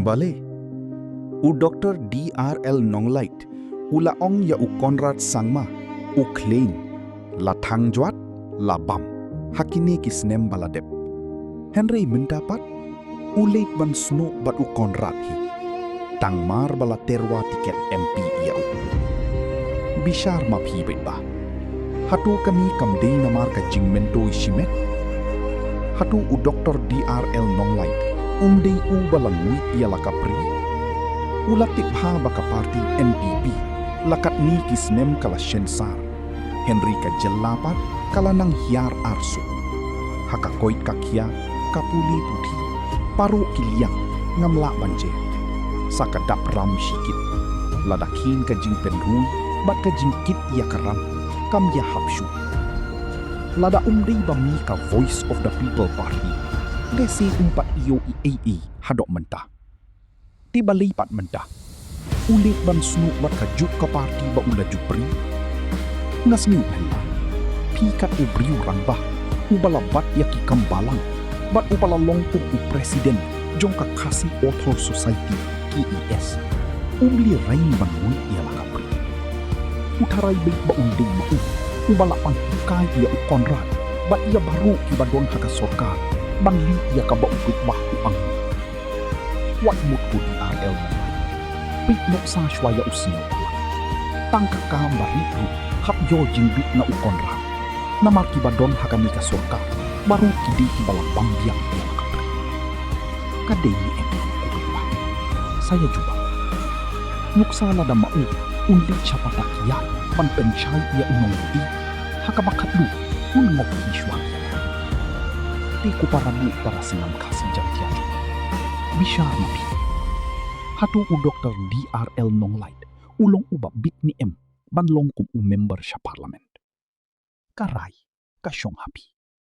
Bale, u Dr. DRL Nonglait, ula ong ya u Conrad Sangma, u Klein, la Thangjuat, la Bam, hakini kisnem baladep. Henry mendapat, u late ban snow bat u Conrad hi. Tangmar bala terwa tiket MP ya u. Bishar ma phi ba. Hatu kami kamdei namar ka jingmento ishimet. Hatu u Dr. DRL Nonglait, umdei u balangui ia lakapri. Ulatip ha baka parti NPP, lakat ni kisnem kala Shensar. Henry ka jelapat kala nang hiar arsu. Hakakoit kakia, kapuli puti, paru kiliang, ngamla banje. Sakadap ram shikit. Ladakin ka jing penrui, bat ka jingkit ia karam, kam ya hapshu. Lada umdei bami ka Voice of the People Party. Desi umpat iyo IAE hadok mentah. Tiba lipat mentah. Ulit ban snu bat ka juk ka parti ba ula jupri. Ngas ngiu pella. Pikat u briu rangbah. Ubala bat yaki kambalang. Bat ubala longpuk u presiden. Jong ka kasi Author Society KES. Umli rain ban mui ia lakapri. Utarai baik ba unding ma u. Ubala panghikai ia u Conrad. Bat ia baru ibadon haka sorkar. Bangli ia ka ba ubut bah u ang. Wat mut ku DRL. Pik nok sa shwaya usino pala. Tangka ka baritu hap yo jingbit na u Conrad. Namar kibadon hakami ka sorkar. Baru kidi ibalang bambiang ia lakapri. Kadei ni epi kubit ba. Saya juga. Nuksala da mau unli chapatak ya pan penchai ia unong di. Hakabakat lu unmok hishwang ya. Ti ku parabu para sinam kasih jatian. Bishar mapi. Hatu u Dr. DRL Nonglait. Ulong ubab bit ni em. Banlong kum u member sa parliament. Karay, kasyong hapi.